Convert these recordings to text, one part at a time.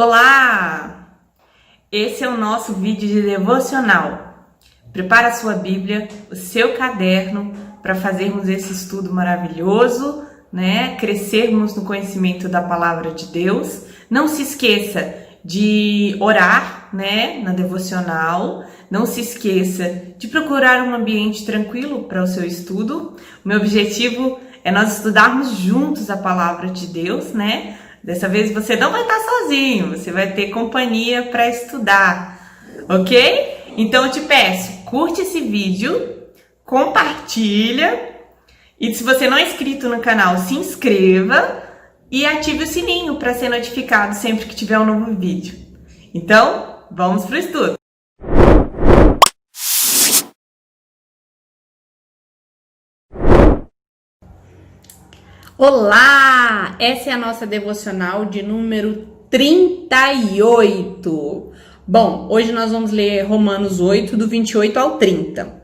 Olá! Esse é o nosso vídeo de devocional. Prepara a sua Bíblia, o seu caderno para fazermos esse estudo maravilhoso, né? Crescermos no conhecimento da palavra de Deus. Não se esqueça de orar, né, na devocional. Não se esqueça de procurar um ambiente tranquilo para o seu estudo. O meu objetivo é nós estudarmos juntos a palavra de Deus, né? Dessa vez você não vai estar sozinho, você vai ter companhia para estudar, ok? Então eu te peço, curte esse vídeo, compartilha e se você não é inscrito no canal, se inscreva e ative o sininho para ser notificado sempre que tiver um novo vídeo. Então, vamos para o estudo! Olá! Essa é a nossa devocional de número 38. Bom, hoje nós vamos ler Romanos 8, do 28 ao 30.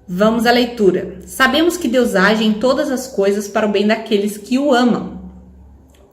Vamos à leitura. Sabemos que Deus age em todas as coisas para o bem daqueles que o amam,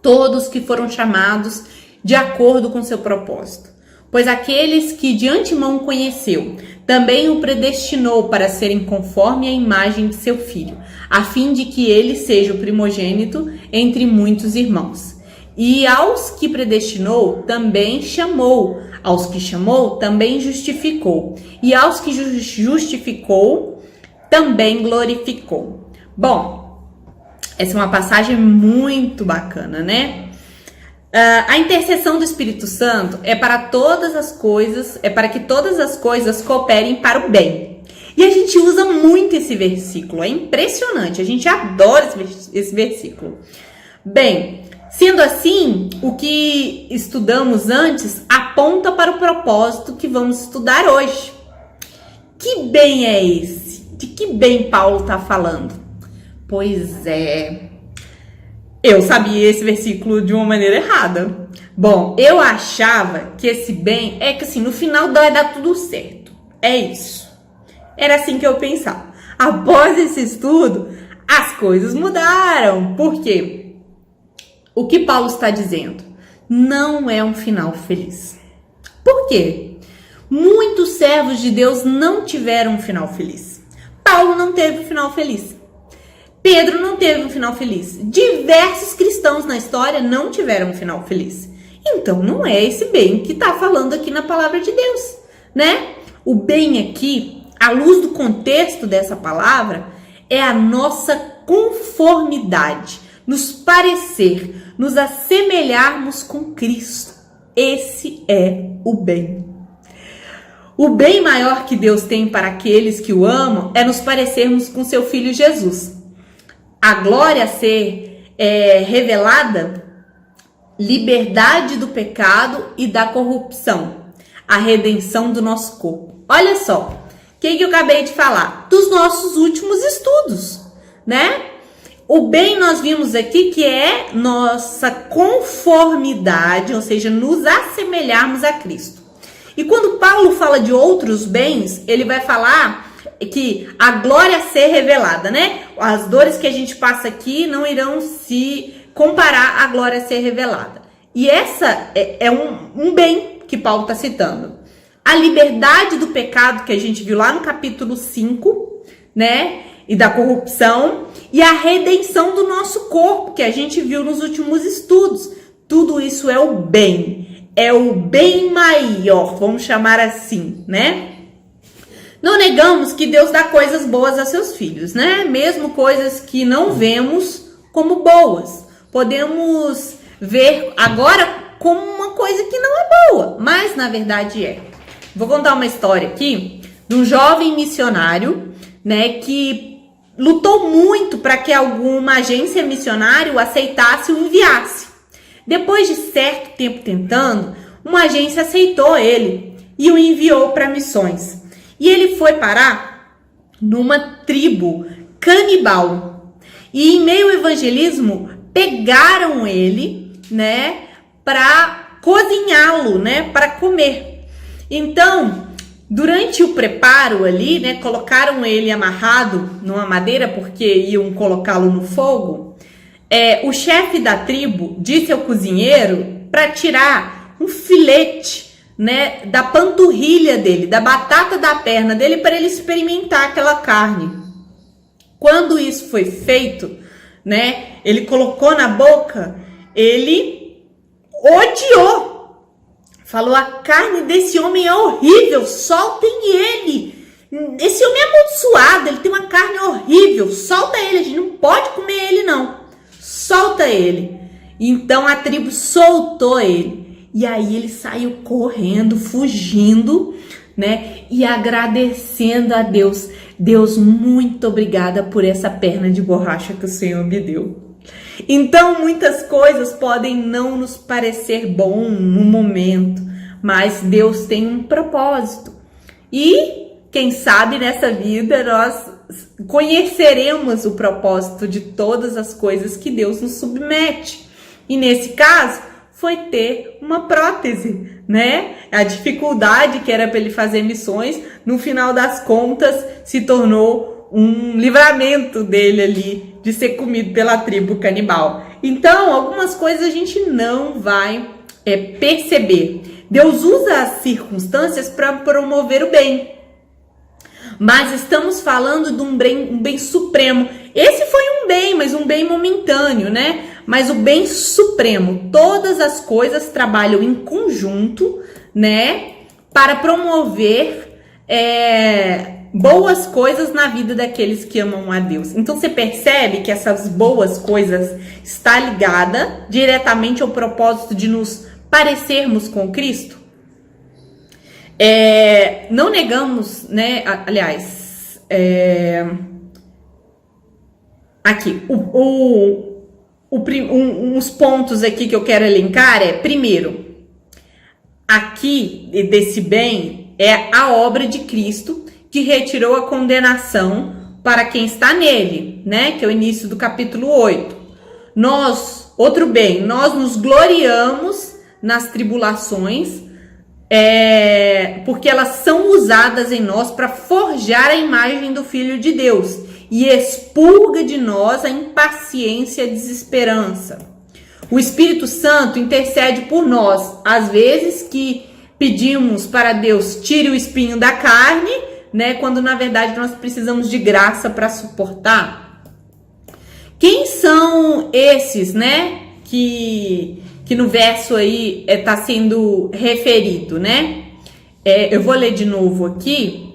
todos que foram chamados de acordo com seu propósito. Pois aqueles que de antemão conheceu, também o predestinou para serem conforme a imagem de seu Filho, a fim de que ele seja o primogênito entre muitos irmãos. E aos que predestinou, também chamou. Aos que chamou, também justificou. E aos que justificou, também glorificou. Bom, essa é uma passagem muito bacana, né? A intercessão do Espírito Santo é para todas as coisas, é para que todas as coisas cooperem para o bem. E a gente usa muito esse versículo, é impressionante, a gente adora esse versículo. Bem, sendo assim, o que estudamos antes aponta para o propósito que vamos estudar hoje. Que bem é esse? De que bem Paulo está falando? Pois é... Eu sabia esse versículo de uma maneira errada. Bom, eu achava que esse bem é que assim, no final vai dar tudo certo. É isso. Era assim que eu pensava. Após esse estudo, as coisas mudaram. Por quê? O que Paulo está dizendo? Não é um final feliz. Por quê? Muitos servos de Deus não tiveram um final feliz. Paulo não teve um final feliz. Pedro não teve um final feliz. Diversos cristãos na história não tiveram um final feliz. Então, não é esse bem que está falando aqui na palavra de Deus, né? O bem aqui, à luz do contexto dessa palavra, é a nossa conformidade, nos parecer, nos assemelharmos com Cristo. Esse é o bem. O bem maior que Deus tem para aqueles que o amam é nos parecermos com seu Filho Jesus. A glória a ser revelada, liberdade do pecado e da corrupção, a redenção do nosso corpo. Olha só, o que eu acabei de falar? Dos nossos últimos estudos, né? O bem nós vimos aqui que é nossa conformidade, ou seja, nos assemelharmos a Cristo. E quando Paulo fala de outros bens, ele vai falar que a glória a ser revelada, né? As dores que a gente passa aqui não irão se comparar à glória a ser revelada. E essa é um bem que Paulo está citando. A liberdade do pecado que a gente viu lá no capítulo 5, né? E da corrupção. E a redenção do nosso corpo que a gente viu nos últimos estudos. Tudo isso é o bem. É o bem maior, vamos chamar assim, né? Não negamos que Deus dá coisas boas a seus filhos, né? Mesmo coisas que não vemos como boas. Podemos ver agora como uma coisa que não é boa, mas na verdade é. Vou contar uma história aqui de um jovem missionário, né, que lutou muito para que alguma agência missionária o aceitasse e o enviasse. Depois de certo tempo tentando, uma agência aceitou ele e o enviou para missões. E ele foi parar numa tribo canibal. E em meio ao evangelismo, pegaram ele, né, para cozinhá-lo, né, para comer. Então, durante o preparo ali, né, colocaram ele amarrado numa madeira porque iam colocá-lo no fogo. O chefe da tribo disse ao cozinheiro para tirar um filete, né, da panturrilha dele, da batata da perna dele, para ele experimentar aquela carne. Quando isso foi feito, né, ele colocou na boca, ele odiou. Falou: a carne desse homem é horrível, soltem ele. Esse homem é amaldiçoado, ele tem uma carne horrível, solta ele, a gente não pode comer ele não. Solta ele. Então a tribo soltou ele. E aí ele saiu correndo, fugindo, né, e agradecendo a Deus. Deus, muito obrigada por essa perna de borracha que o Senhor me deu. Então, muitas coisas podem não nos parecer bom no momento, mas Deus tem um propósito. E, quem sabe, nessa vida nós conheceremos o propósito de todas as coisas que Deus nos submete. E nesse caso, foi ter uma prótese, né? A dificuldade que era para ele fazer missões, no final das contas, se tornou um livramento dele ali de ser comido pela tribo canibal. Então, algumas coisas a gente não vai perceber. Deus usa as circunstâncias para promover o bem. Mas estamos falando de um bem supremo. Esse foi um bem, mas um bem momentâneo, né? Mas o bem supremo, todas as coisas trabalham em conjunto, né? Para promover boas coisas na vida daqueles que amam a Deus. Então você percebe que essas boas coisas está ligada diretamente ao propósito de nos parecermos com Cristo? Não negamos, né? Aliás, aqui, uns pontos aqui que eu quero elencar primeiro, aqui desse bem é a obra de Cristo que retirou a condenação para quem está nele, né? Que é o início do capítulo 8. Outro bem, nós nos gloriamos nas tribulações, porque elas são usadas em nós para forjar a imagem do Filho de Deus e expurga de nós a impaciência e a desesperança. O Espírito Santo intercede por nós, às vezes que pedimos para Deus tire o espinho da carne, né, quando na verdade nós precisamos de graça para suportar. Quem são esses, né, que no verso aí está sendo referido, né? Eu vou ler de novo aqui.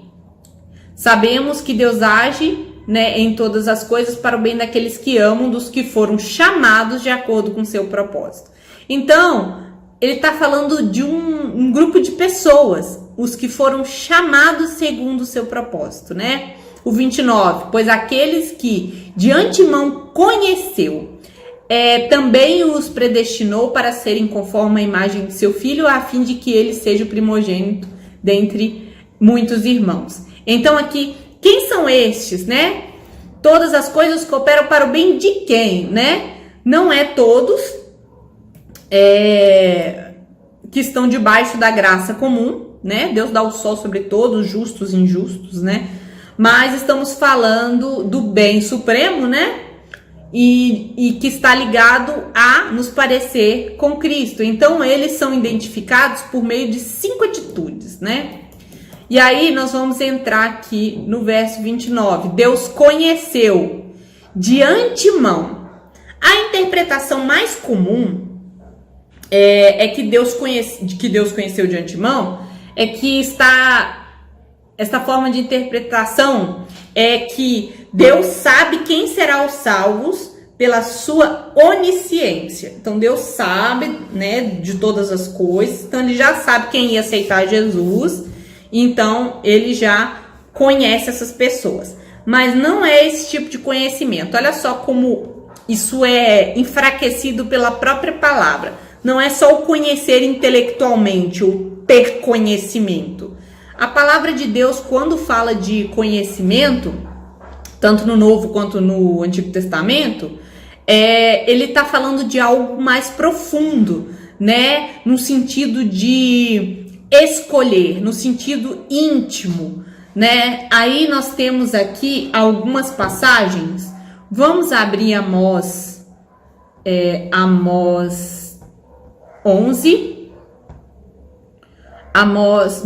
Sabemos que Deus age, né, em todas as coisas para o bem daqueles que amam, dos que foram chamados de acordo com seu propósito. Então, ele está falando de um grupo de pessoas, os que foram chamados segundo o seu propósito, né? O 29, pois aqueles que de antemão conheceu, também os predestinou para serem conforme a imagem de seu filho, a fim de que ele seja o primogênito dentre muitos irmãos. Então aqui, quem são estes, né? Todas as coisas cooperam para o bem de quem, né? Não é todos que estão debaixo da graça comum, né? Deus dá o sol sobre todos, justos e injustos, né? Mas estamos falando do bem supremo, né? E que está ligado a nos parecer com Cristo. Então, eles são identificados por meio de 5 atitudes, né? E aí, nós vamos entrar aqui no verso 29. Deus conheceu de antemão. A interpretação mais comum que Deus conheceu de antemão que esta forma de interpretação é que Deus sabe quem será os salvos pela sua onisciência. Então Deus sabe, né, de todas as coisas. Então ele já sabe quem ia aceitar Jesus. Então ele já conhece essas pessoas. Mas não é esse tipo de conhecimento. Olha só como isso é enfraquecido pela própria palavra. Não é só o conhecer intelectualmente, o ter conhecimento. A palavra de Deus, quando fala de conhecimento, tanto no Novo quanto no Antigo Testamento, ele está falando de algo mais profundo, né? No sentido de escolher, no sentido íntimo, né? Aí nós temos aqui algumas passagens. Vamos abrir Amós 11. Amós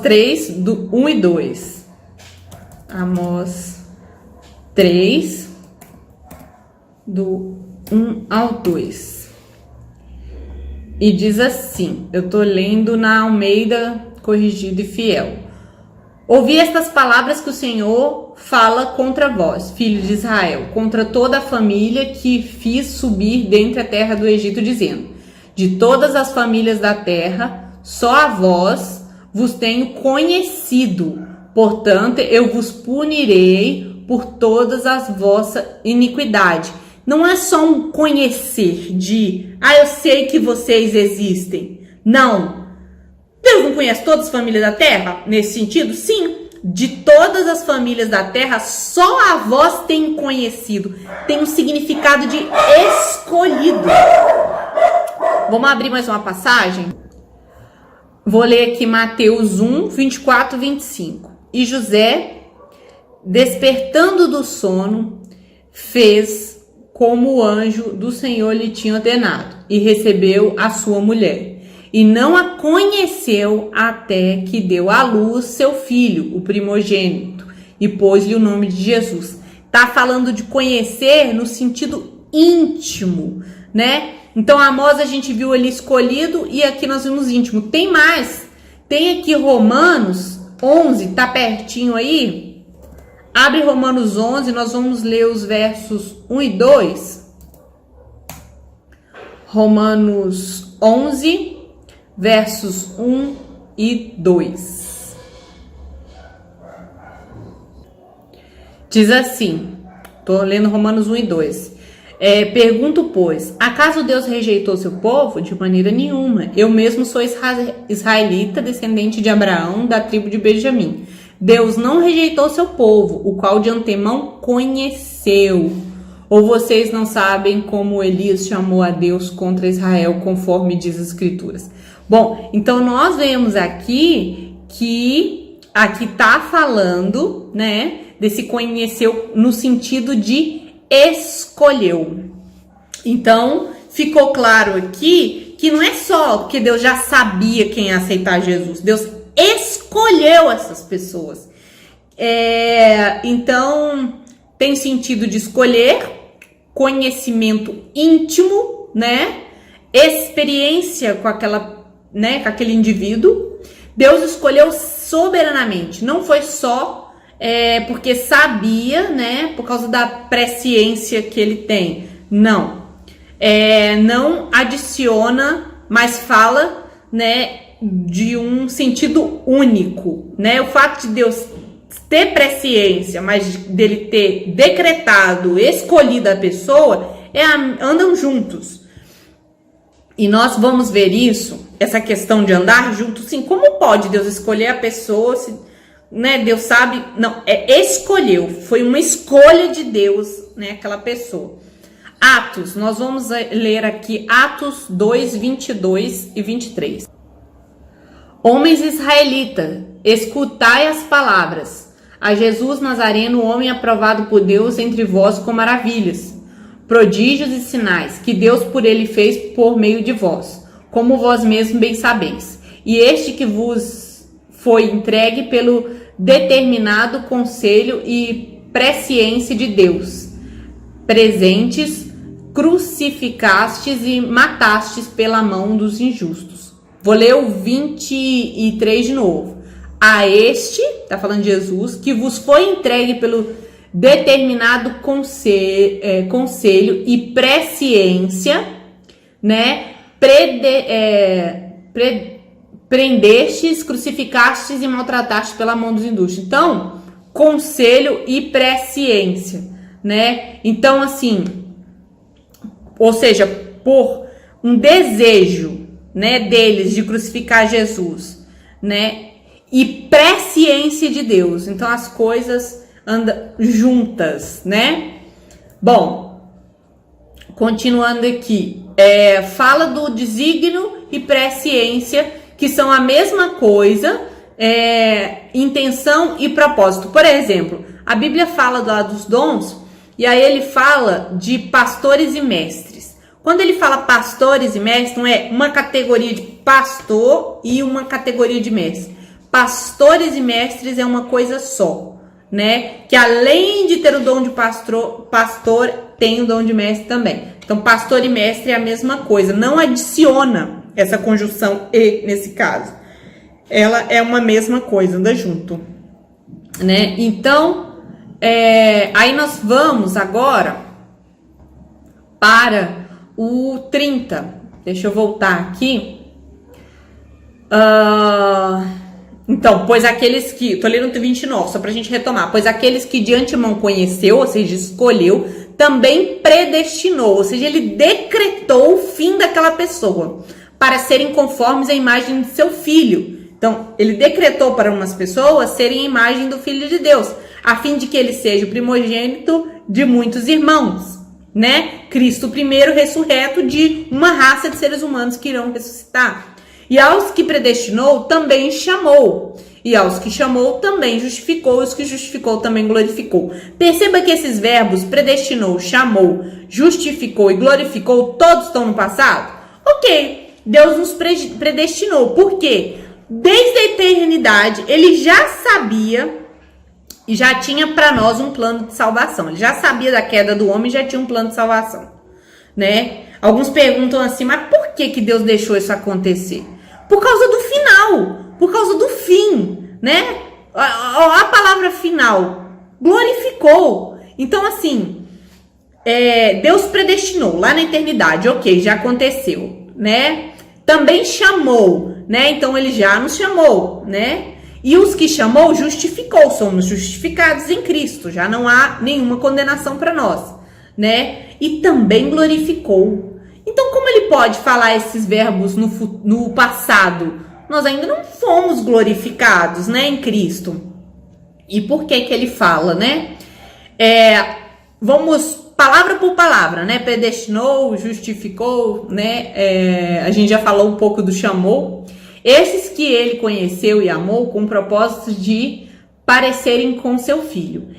3, do 1 e 2. Amós 3, do 1 ao 2. E diz assim, eu tô lendo na Almeida Corrigido e Fiel. Ouvi estas palavras que o Senhor fala contra vós, filhos de Israel, contra toda a família que fiz subir dentre a terra do Egito, dizendo: de todas as famílias da terra, só a vós vos tenho conhecido, portanto eu vos punirei por todas as vossas iniquidades. Não é só um conhecer de, eu sei que vocês existem. Não. Deus não conhece todas as famílias da terra? Nesse sentido, sim. De todas as famílias da terra, só a vós tenho conhecido. Tem um significado de escolhido. Vamos abrir mais uma passagem? Vou ler aqui Mateus 1, 24 e 25. E José, despertando do sono, fez como o anjo do Senhor lhe tinha ordenado, e recebeu a sua mulher. E não a conheceu até que deu à luz seu filho, o primogênito, e pôs-lhe o nome de Jesus. Tá falando de conhecer no sentido íntimo, né? Então, Amós a gente viu ali escolhido e aqui nós vimos íntimo. Tem mais. Tem aqui Romanos 11, tá pertinho aí? Abre Romanos 11, nós vamos ler os versos 1 e 2. Romanos 11, versos 1 e 2. Diz assim, tô lendo Romanos 1 e 2. Pergunto, pois, acaso Deus rejeitou seu povo? De maneira nenhuma. Eu mesmo sou israelita, descendente de Abraão, da tribo de Benjamim. Deus não rejeitou seu povo, o qual de antemão conheceu. Ou vocês não sabem como Elias chamou a Deus contra Israel, conforme diz as Escrituras? Bom, então nós vemos aqui que aqui tá falando, né, desse conheceu no sentido de escolheu. Então, ficou claro aqui que não é só porque Deus já sabia quem ia aceitar Jesus. Deus escolheu essas pessoas. Então, tem sentido de escolher, conhecimento íntimo, né? Experiência com aquele indivíduo. Deus escolheu soberanamente. Não foi só porque sabia, né, por causa da presciência que ele tem. Não. Não adiciona, mas fala, né, de um sentido único, né? O fato de Deus ter presciência, mas dele ter decretado, escolhido a pessoa, andam juntos. E nós vamos ver isso, essa questão de andar juntos, sim. Como pode Deus escolher a pessoa se, né, Deus sabe, não, escolheu, foi uma escolha de Deus, né, aquela pessoa. Atos, nós vamos ler aqui Atos 2, 22 e 23. Homens israelitas, escutai as palavras. A Jesus Nazareno, homem aprovado por Deus entre vós com maravilhas, prodígios e sinais, que Deus por ele fez por meio de vós, como vós mesmos bem sabeis. E este que vos foi entregue pelo determinado conselho e presciência de Deus. Presentes, crucificastes e matastes pela mão dos injustos. Vou ler o 23 de novo. A este, tá falando de Jesus, que vos foi entregue pelo determinado conselho e presciência, né? Prendestes, crucificastes e maltratastes pela mão dos injustos. Então, conselho e presciência, né? Então, assim, ou seja, por um desejo, né, deles de crucificar Jesus, né? E presciência de Deus. Então, as coisas andam juntas, né? Bom, continuando aqui, fala do desígnio e presciência, que são a mesma coisa, intenção e propósito. Por exemplo, a Bíblia fala lá dos dons, e aí ele fala de pastores e mestres. Quando ele fala pastores e mestres, não é uma categoria de pastor e uma categoria de mestre. Pastores e mestres é uma coisa só, né? Que além de ter o dom de pastor tem o dom de mestre também. Então, pastor e mestre é a mesma coisa. Não adiciona essa conjunção e nesse caso. Ela é uma mesma coisa, anda junto, né? Então, aí nós vamos agora para o 30. Deixa eu voltar aqui. Então, pois aqueles que... Tô lendo o 29, só pra gente retomar. Pois aqueles que de antemão conheceu, ou seja, escolheu, também predestinou. Ou seja, ele decretou o fim daquela pessoa para serem conformes à imagem de seu filho. Então, ele decretou para umas pessoas serem a imagem do Filho de Deus, a fim de que ele seja o primogênito de muitos irmãos, né? Cristo primeiro ressurreto de uma raça de seres humanos que irão ressuscitar. E aos que predestinou, também chamou. E aos que chamou, também justificou. E os que justificou, também glorificou. Perceba que esses verbos, predestinou, chamou, justificou e glorificou, todos estão no passado? Ok, Deus nos predestinou. Por quê? Desde a eternidade, ele já sabia e já tinha para nós um plano de salvação. Ele já sabia da queda do homem e já tinha um plano de salvação, né? Alguns perguntam assim, mas por que Deus deixou isso acontecer? Por causa do final, por causa do fim, né? A palavra final, glorificou. Então, assim, Deus predestinou lá na eternidade, ok, já aconteceu, né? Também chamou, né? Então ele já nos chamou, né? E os que chamou, justificou. Somos justificados em Cristo. Já não há nenhuma condenação para nós, né? E também glorificou. Então, como ele pode falar esses verbos no passado? Nós ainda não fomos glorificados, né? Em Cristo. E por que ele fala, né? Vamos palavra por palavra, né? Predestinou, justificou, né? A gente já falou um pouco do chamou. Esses que ele conheceu e amou com o propósito de parecerem com seu filho.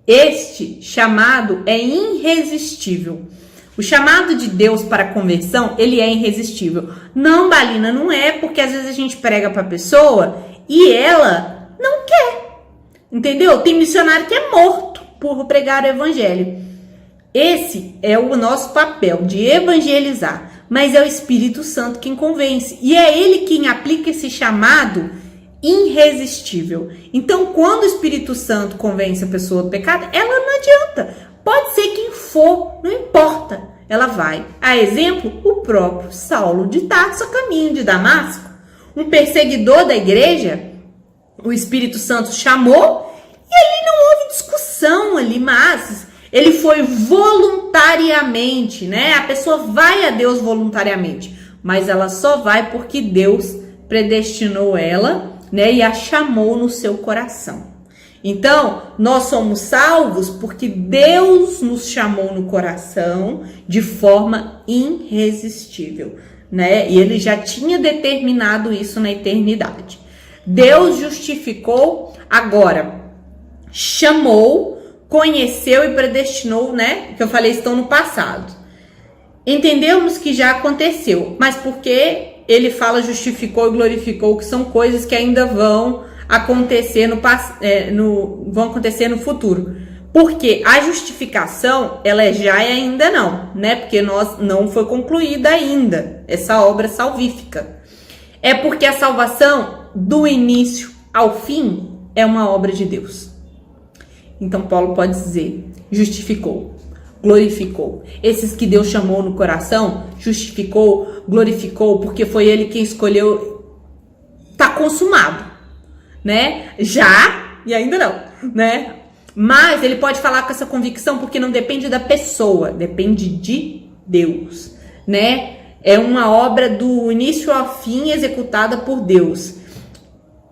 Este chamado é irresistível. O chamado de Deus para a conversão, ele é irresistível. Não, Balina, não é, porque às vezes a gente prega para a pessoa e ela não quer. Entendeu? Tem missionário que é morto por pregar o evangelho. Esse é o nosso papel, de evangelizar. Mas é o Espírito Santo quem convence. E é ele quem aplica esse chamado irresistível. Então, quando o Espírito Santo convence a pessoa do pecado, ela não adianta. Pode ser quem for, não importa. Ela vai. A exemplo, o próprio Saulo de Tarso a caminho de Damasco. Um perseguidor da igreja, o Espírito Santo chamou e ali não houve discussão ali, mas ele foi voluntariamente, né? A pessoa vai a Deus voluntariamente, mas ela só vai porque Deus predestinou ela, né? E a chamou no seu coração. Então, nós somos salvos porque Deus nos chamou no coração de forma irresistível, né? E ele já tinha determinado isso na eternidade. Deus justificou, agora chamou, conheceu e predestinou, né? Que eu falei, estão no passado. Entendemos que já aconteceu, mas porque ele fala justificou e glorificou, que são coisas que ainda vão acontecer vão acontecer no futuro. Porque a justificação, ela é já e ainda não, né? Porque não foi concluída ainda essa obra salvífica. É porque a salvação, do início ao fim, é uma obra de Deus. Então Paulo pode dizer, justificou, glorificou. Esses que Deus chamou no coração, justificou, glorificou, porque foi ele quem escolheu, tá consumado, né? Já e ainda não, né? Mas ele pode falar com essa convicção porque não depende da pessoa, depende de Deus, né? É uma obra do início ao fim executada por Deus.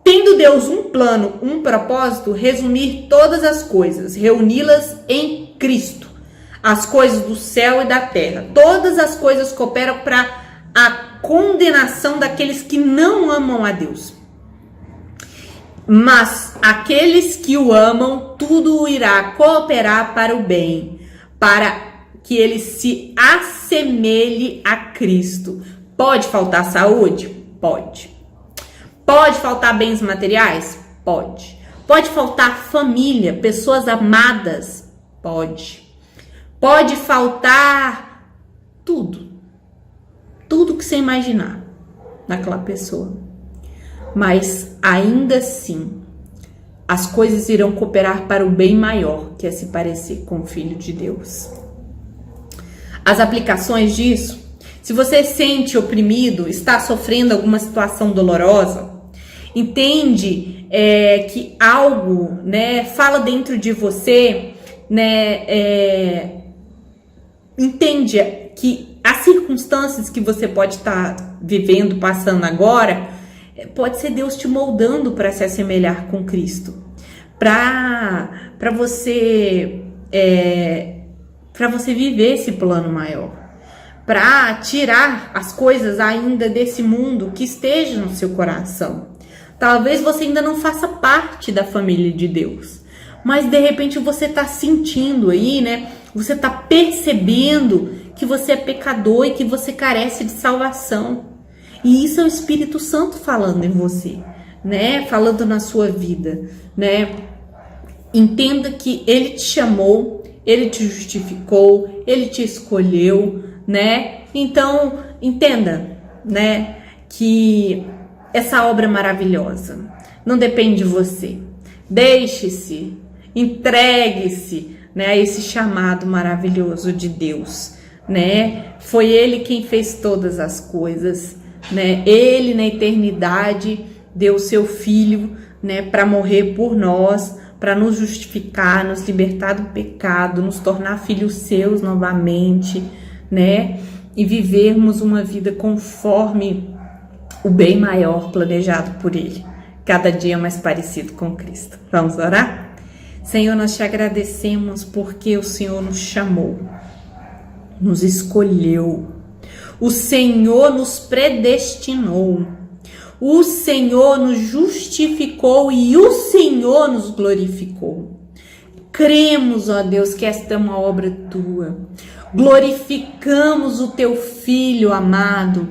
Tendo Deus um plano, um propósito, resumir todas as coisas, reuni-las em Cristo, as coisas do céu e da terra. Todas as coisas cooperam para a condenação daqueles que não amam a Deus. Mas aqueles que o amam, tudo irá cooperar para o bem, para que ele se assemelhe a Cristo. Pode faltar saúde? Pode. Pode faltar bens materiais? Pode. Pode faltar família, pessoas amadas? Pode. Pode faltar tudo. Tudo que você imaginar naquela pessoa. Mas ainda assim, as coisas irão cooperar para o bem maior, que é se parecer com o Filho de Deus. As aplicações disso: se você se sente oprimido, está sofrendo alguma situação dolorosa, entende que algo, né, fala dentro de você, né, entende que as circunstâncias que você pode estar vivendo, passando agora, pode ser Deus te moldando para se assemelhar com Cristo, para você viver esse plano maior, para tirar as coisas ainda desse mundo que estejam no seu coração. Talvez você ainda não faça parte da família de Deus, mas de repente você está sentindo aí, né? Você está percebendo que você é pecador e que você carece de salvação. E isso é o Espírito Santo falando em você, né? Falando na sua vida, né? Entenda que Ele te chamou, Ele te justificou, Ele te escolheu, né? Então, entenda, né, que essa obra maravilhosa não depende de você. Deixe-se, entregue-se, né, a esse chamado maravilhoso de Deus, né? Foi Ele quem fez todas as coisas, né? Ele na eternidade deu o seu Filho, né, para morrer por nós, para nos justificar, nos libertar do pecado, nos tornar filhos seus novamente, né? E vivermos uma vida conforme o bem maior planejado por Ele, cada dia mais parecido com Cristo. Vamos orar? Senhor, nós te agradecemos porque o Senhor nos chamou, nos escolheu, o Senhor nos predestinou, o Senhor nos justificou e o Senhor nos glorificou. Cremos, ó Deus, que esta é uma obra tua. Glorificamos o teu Filho amado,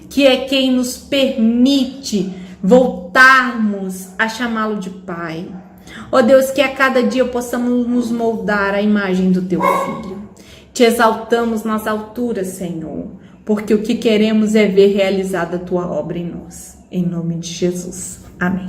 que é quem nos permite voltarmos a chamá-lo de Pai. Ó Deus, que a cada dia possamos nos moldar à imagem do teu Filho. Te exaltamos nas alturas, Senhor, porque o que queremos é ver realizada a tua obra em nós. Em nome de Jesus. Amém.